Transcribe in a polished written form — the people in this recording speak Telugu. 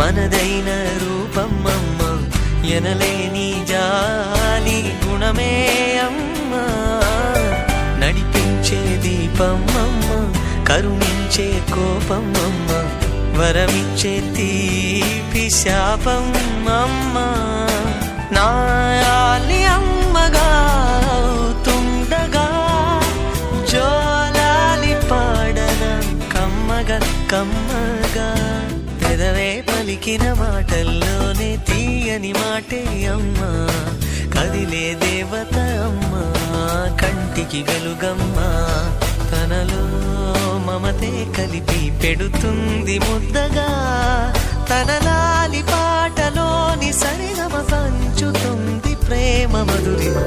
మనదైన రూపమమ్మ, ఎనలేని జాలి గుణమే అమ్మా. నడిపించే దీపమమ్మ, కరుణించే కోపమమ్మ, వరమిచ్చే తీపి శాపమమ్మా. నాయాలి అమ్మగా తుండగా జోలాలి పాడన కమ్మగా కమ్మగా. పెదవే పలికిన మాటల్లోనే తీయని మాటే అమ్మా. కదిలే దేవత అమ్మా, కంటికి వెలుగమ్మా. తనలో మమతే కలిపి పెడుతుంది ముద్దగా. తన లాలి పాటలోని సరిగమ పంచుతుంది ప్రేమ మధురిమ.